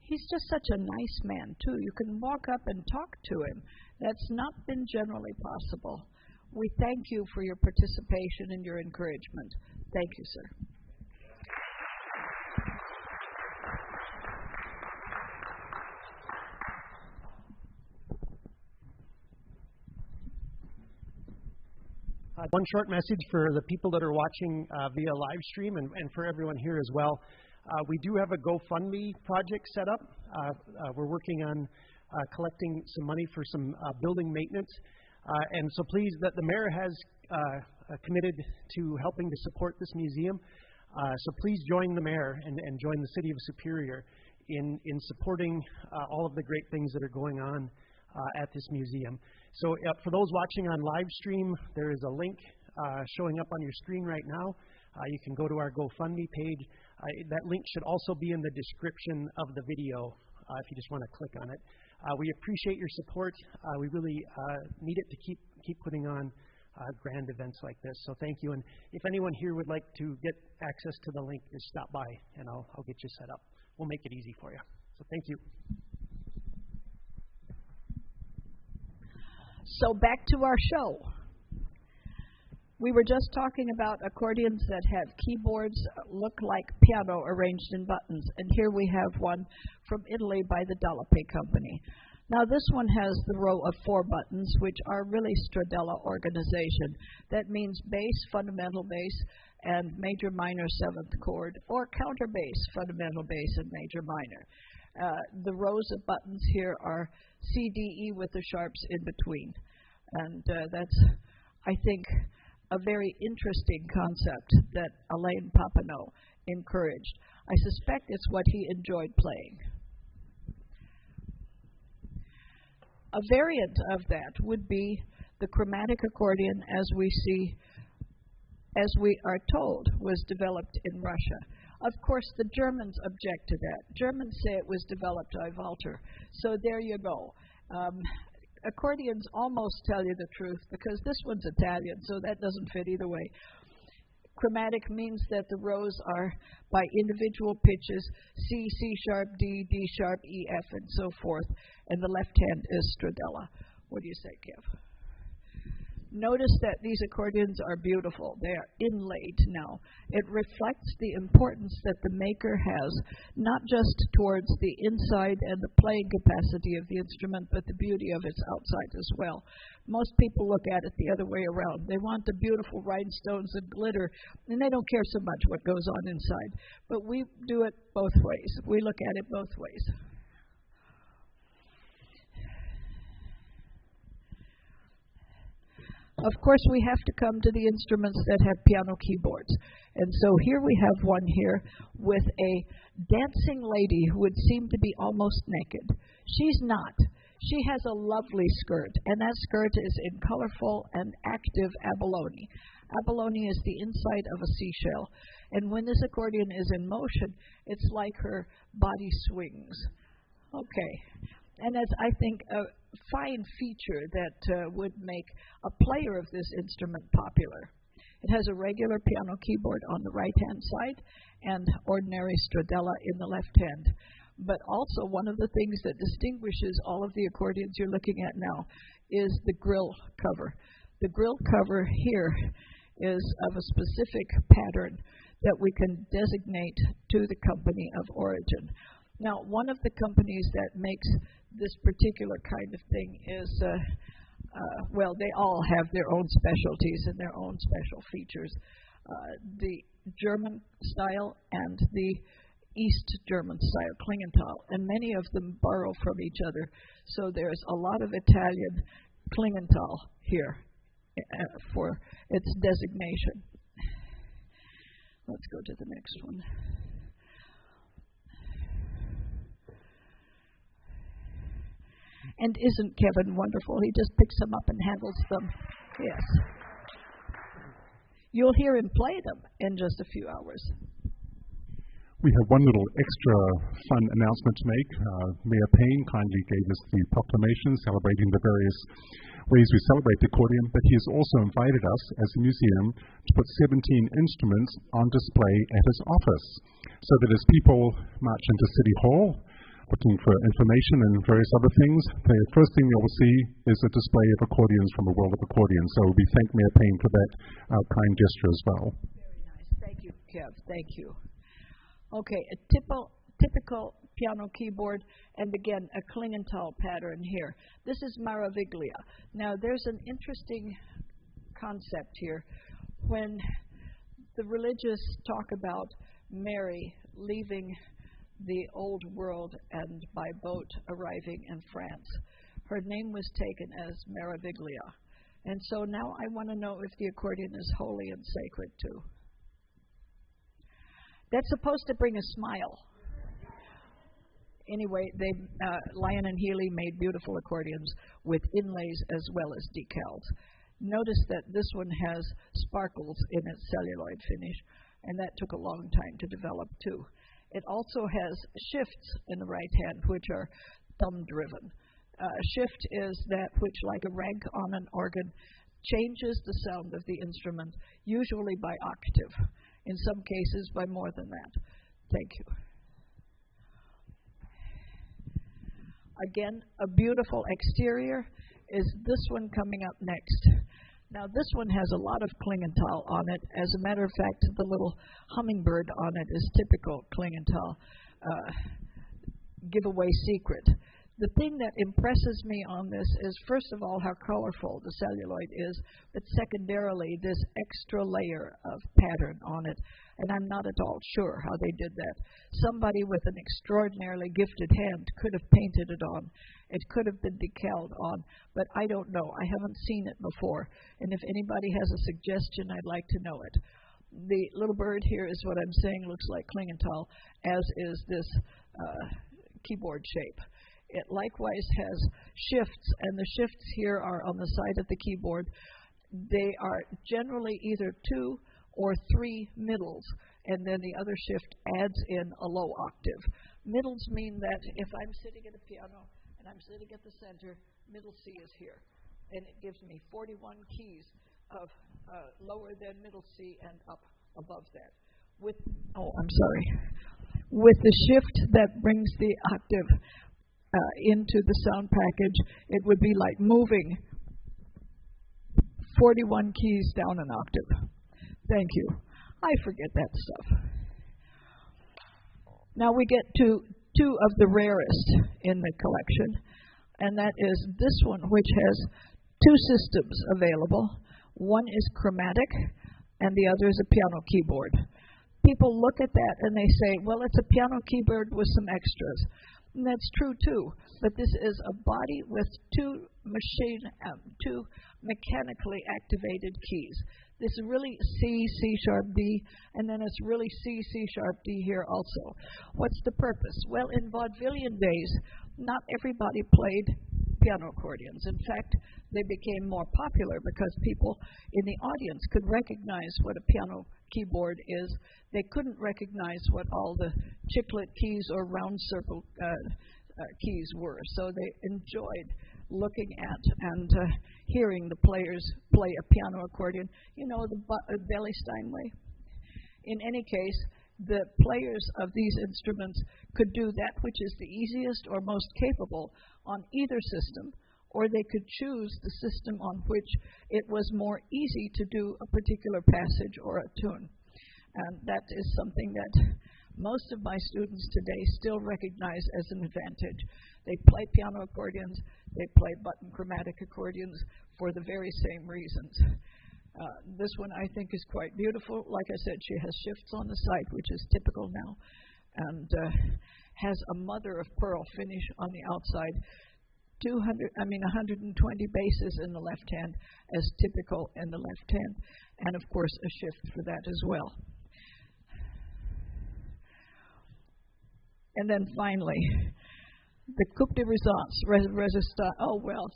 he's just such a nice man, too. You can walk up and talk to him. That's not been generally possible. We thank you for your participation and your encouragement. Thank you, sir. One short message for the people that are watching via live stream and for everyone here as well. We do have a GoFundMe project set up. We're working on collecting some money for some building maintenance. And so please, the mayor has committed to helping to support this museum. So please join the mayor and join the city of Superior in supporting all of the great things that are going on at this museum. So for those watching on live stream, there is a link showing up on your screen right now. You can go to our GoFundMe page. That link should also be in the description of the video if you just want to click on it. We appreciate your support. We really need it to keep putting on grand events like this. So thank you. And if anyone here would like to get access to the link, just stop by and I'll get you set up. We'll make it easy for you. So thank you. So back to our show. We were just talking about accordions that have keyboards look like piano arranged in buttons, and here we have one from Italy by the Dallapé Company. Now this one has the row of 4 buttons, which are really Stradella organization. That means bass, fundamental bass, and major minor 7th chord, or counter bass, fundamental bass, and major minor. The rows of buttons here are C, D, E with the sharps in between. And that's, I think, a very interesting concept that Alain Papineau encouraged. I suspect it's what he enjoyed playing. A variant of that would be the chromatic accordion as we are told, was developed in Russia. Of course, the Germans object to that. Germans say it was developed by Walter. So there you go. Accordions almost tell you the truth because this one's Italian, so that doesn't fit either way. Chromatic means that the rows are by individual pitches, C, C sharp, D, D sharp, E, F, and so forth, and the left hand is Stradella. What do you say, Kev? Notice that these accordions are beautiful. They are inlaid now. It reflects the importance that the maker has, not just towards the inside and the playing capacity of the instrument, but the beauty of its outside as well. Most people look at it the other way around. They want the beautiful rhinestones and glitter, and they don't care so much what goes on inside. But we do it both ways. We look at it both ways. Of course, we have to come to the instruments that have piano keyboards. And so here we have one here with a dancing lady who would seem to be almost naked. She's not. She has a lovely skirt, and that skirt is in colorful and active abalone. Abalone is the inside of a seashell. And when this accordion is in motion, it's like her body swings. Okay. And that's, I think, a fine feature that would make a player of this instrument popular. It has a regular piano keyboard on the right-hand side and ordinary Stradella in the left hand. But also one of the things that distinguishes all of the accordions you're looking at now is the grill cover. The grill cover here is of a specific pattern that we can designate to the company of origin. Now, one of the companies that makes this particular kind of thing is, well, they all have their own specialties and their own special features. The German style and the East German style, Klingenthal, and many of them borrow from each other. So there's a lot of Italian Klingenthal here for its designation. Let's go to the next one. And isn't Kevin wonderful? He just picks them up and handles them. Yes. You'll hear him play them in just a few hours. We have one little extra fun announcement to make. Mayor Payne kindly gave us the proclamation celebrating the various ways we celebrate the accordion, but he has also invited us as a museum to put 17 instruments on display at his office, so that as people march into City Hall looking for information and various other things, the first thing they will see is a display of accordions from the world of accordions. So we thank Mayor Payne for that kind gesture as well. Very nice. Thank you, Kev. Thank you. Okay, a typical piano keyboard, and again, a Klingenthal pattern here. This is Maraviglia. Now, there's an interesting concept here. When the religious talk about Mary leaving the old world and by boat arriving in France, her name was taken as Maraviglia. And so now I want to know if the accordion is holy and sacred too. That's supposed to bring a smile. Anyway, Lyon and Healy made beautiful accordions with inlays as well as decals. Notice that this one has sparkles in its celluloid finish, and that took a long time to develop too. It also has shifts in the right hand, which are thumb-driven. Shift is that which, like a rank on an organ, changes the sound of the instrument, usually by octave. In some cases, by more than that. Thank you. Again, a beautiful exterior is this one coming up next. Now, this one has a lot of Klingenthal on it. As a matter of fact, the little hummingbird on it is typical Klingenthal giveaway secret. The thing that impresses me on this is, first of all, how colorful the celluloid is, but secondarily, this extra layer of pattern on it. And I'm not at all sure how they did that. Somebody with an extraordinarily gifted hand could have painted it on. It could have been decaled on, but I don't know. I haven't seen it before. And if anybody has a suggestion, I'd like to know it. The little bird here is what I'm saying looks like Klingenthal, as is this keyboard shape. It likewise has shifts, and the shifts here are on the side of the keyboard. They are generally either 2 or 3 middles, and then the other shift adds in a low octave. Middles mean that if I'm sitting at a piano and I'm sitting at the center, middle C is here, and it gives me 41 keys of lower than middle C and up above that. With the shift that brings the octave into the sound package, it would be like moving 41 keys down an octave. Thank you. I forget that stuff. Now we get to 2 of the rarest in the collection, and that is this one, which has 2 systems available. One is chromatic, and the other is a piano keyboard. People look at that and they say, well, it's a piano keyboard with some extras. And that's true too, but this is a body with 2 mechanically activated keys. This is really C, C sharp, D, and then it's really C, C sharp, D here also. What's the purpose? Well, in vaudevillian days, not everybody played piano accordions. In fact, they became more popular because people in the audience could recognize what a piano keyboard is. They couldn't recognize what all the chiclet keys or round circle keys were. So they enjoyed looking at and hearing the players play a piano accordion, you know, the Belly Steinway. In any case, the players of these instruments could do that which is the easiest or most capable on either system, or they could choose the system on which it was more easy to do a particular passage or a tune. And that is something that most of my students today still recognize as an advantage. They play piano accordions, they play button chromatic accordions for the very same reasons. This one I think is quite beautiful. Like I said, she has shifts on the side, which is typical now, and has a mother of pearl finish on the outside. 120 bases in the left hand, as typical in the left hand, and of course a shift for that as well. And then finally, the coupe de résistance,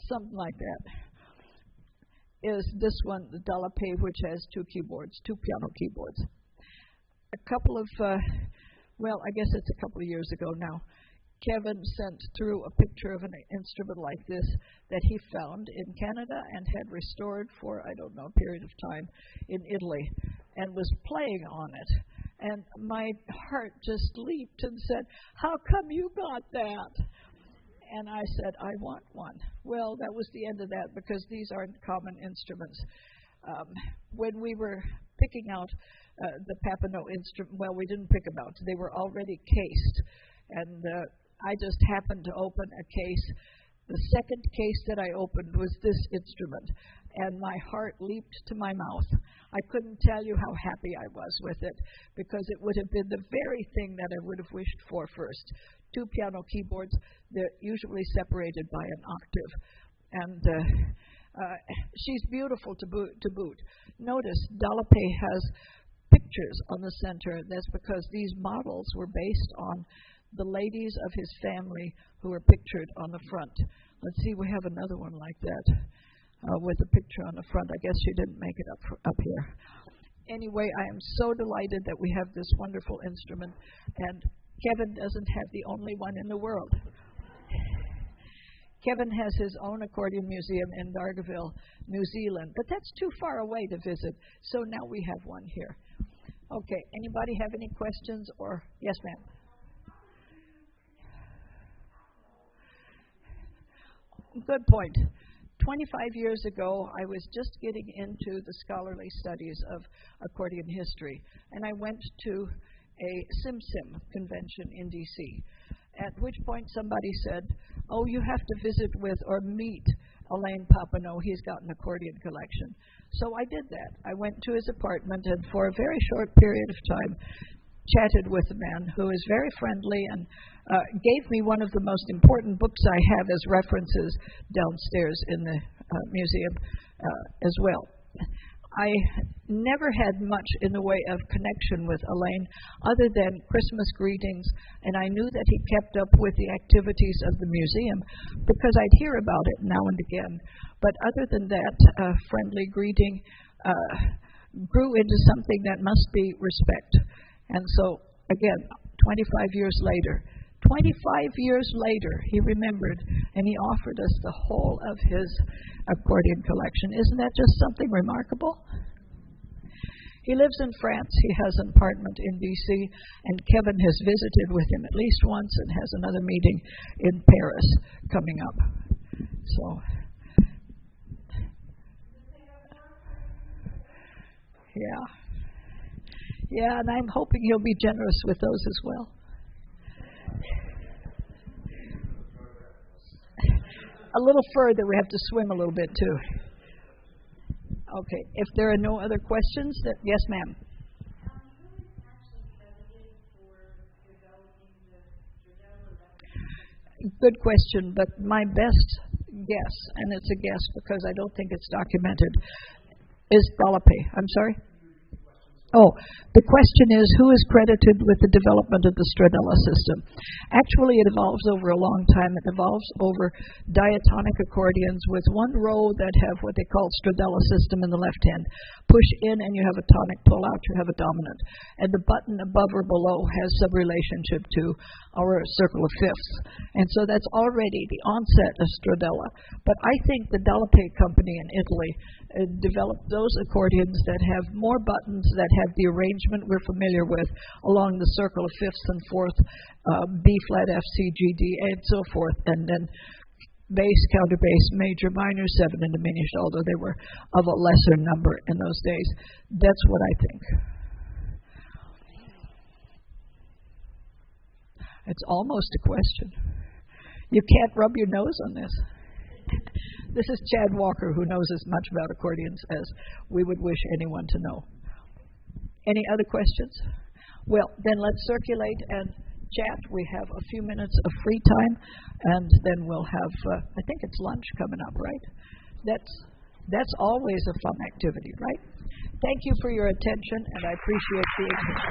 something like that, is this one, the Dalapé, which has 2 keyboards, 2 piano keyboards. A couple of well, I guess it's a couple of years ago now, Kevin sent through a picture of an instrument like this that he found in Canada and had restored for, I don't know, a period of time in Italy, and was playing on it. And my heart just leaped and said, "How come you got that?" And I said, "I want one." Well, that was the end of that, because these aren't common instruments. When we were picking out the Papineau instrument, well, we didn't pick them out. They were already cased. And I just happened to open a case. The second case that I opened was this instrument, and my heart leaped to my mouth. I couldn't tell you how happy I was with it, because it would have been the very thing that I would have wished for first. 2 piano keyboards, they're usually separated by an octave. And she's beautiful to boot. Notice Dallapé has pictures on the center. That's because these models were based on the ladies of his family who are pictured on the front. Let's see, we have another one like that with a picture on the front. I guess she didn't make it up here. Anyway, I am so delighted that we have this wonderful instrument, and Kevin doesn't have the only one in the world. Kevin has his own accordion museum in Dargaville, New Zealand, but that's too far away to visit, so now we have one here. Okay, anybody have any questions? Or yes, ma'am. Good point. 25 years ago, I was just getting into the scholarly studies of accordion history, and I went to a SimSim convention in D.C., at which point somebody said, "Oh, you have to visit with or meet Alain Papineau. He's got an accordion collection." So I did that. I went to his apartment, and for a very short period of time, chatted with a man who is very friendly and gave me one of the most important books I have as references downstairs in the museum as well. I never had much in the way of connection with Alain other than Christmas greetings, and I knew that he kept up with the activities of the museum because I'd hear about it now and again. But other than that, friendly greeting grew into something that must be respect. And so, again, 25 years later, he remembered, and he offered us the whole of his accordion collection. Isn't that just something remarkable? He lives in France. He has an apartment in D.C., and Kevin has visited with him at least once and has another meeting in Paris coming up. So, yeah, and I'm hoping he'll be generous with those as well. A little further, we have to swim a little bit too. Okay, if there are no other questions, yes, ma'am. Who is actually credited for developing the Stradella? Good question, but my best guess, and it's a guess because I don't think it's documented, is Dallapé. I'm sorry? Oh, the question is, who is credited with the development of the Stradella system? Actually, it evolves over a long time. It evolves over diatonic accordions with one row that have what they call Stradella system in the left hand. Push in and you have a tonic, pull out, you have a dominant. And the button above or below has some relationship to our circle of fifths. And so that's already the onset of Stradella. But I think the Dallapé company in Italy developed those accordions that have more buttons, that have the arrangement we're familiar with along the circle of fifths and fourth, B flat, F, C, G, D, and so forth, and then bass, counterbass, major, minor, 7 and diminished, although they were of a lesser number in those days. That's what I think. It's almost a question. You can't rub your nose on this. This is Chad Walker, who knows as much about accordions as we would wish anyone to know. Any other questions? Well, then let's circulate and chat. We have a few minutes of free time, and then we'll have, I think it's lunch coming up, right? That's always a fun activity, right? Thank you for your attention, and I appreciate being here.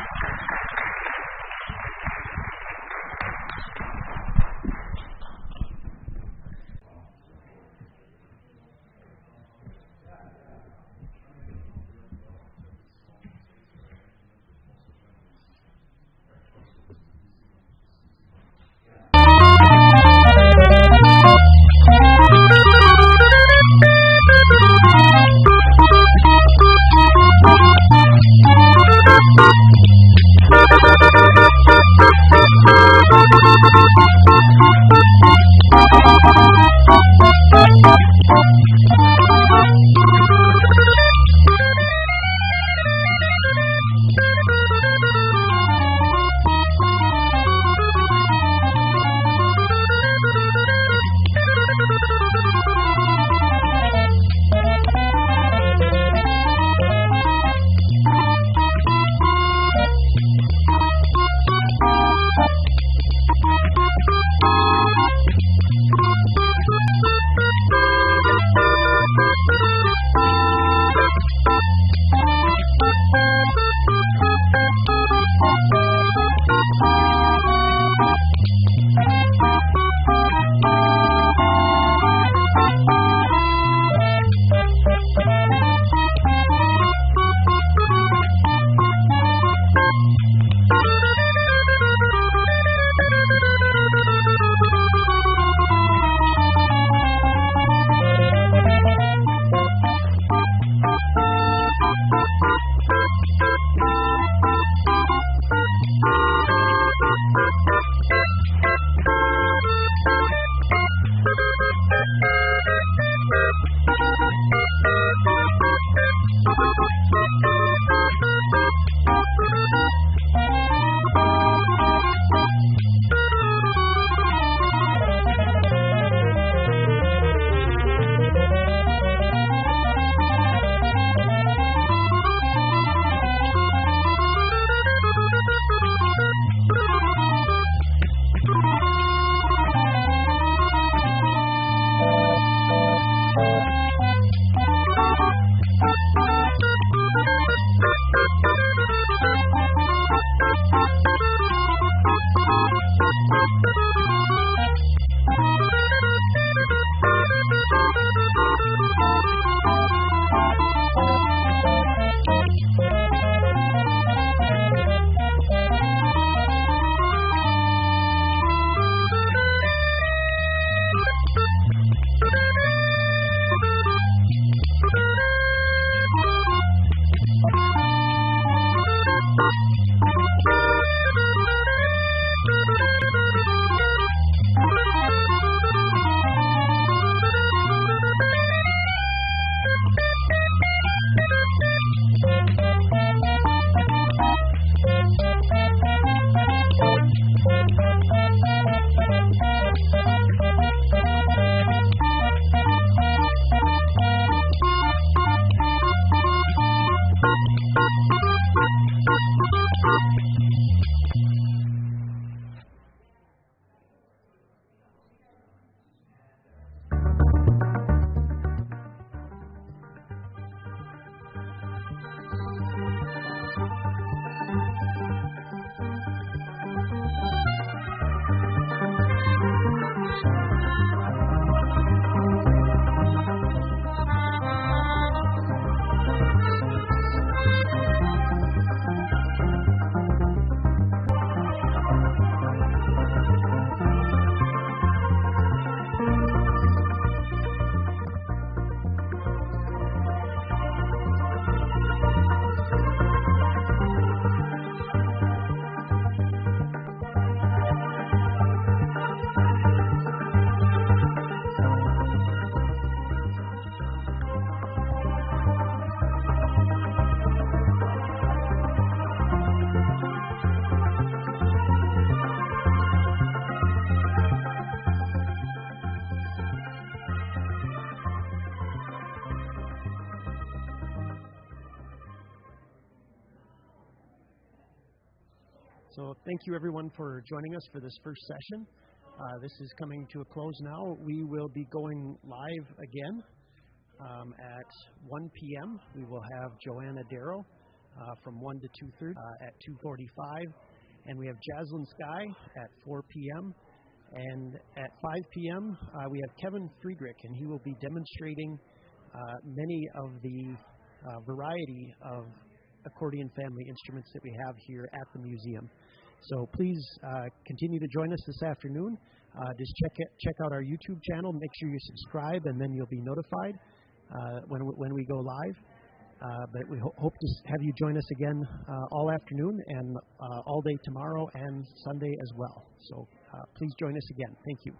So thank you everyone for joining us for this first session. This is coming to a close now. We will be going live again at 1 p.m. We will have Joanna Darrow from 1 to 2:30 at 2:45. And we have Jaslyn Sky at 4 p.m. And at 5 p.m., we have Kevin Friedrich, and he will be demonstrating many of the variety of accordion family instruments that we have here at the museum. So please continue to join us this afternoon. Just check out our YouTube channel. Make sure you subscribe, and then you'll be notified when we go live. But we hope to have you join us again all afternoon and all day tomorrow and Sunday as well. So please join us again. Thank you.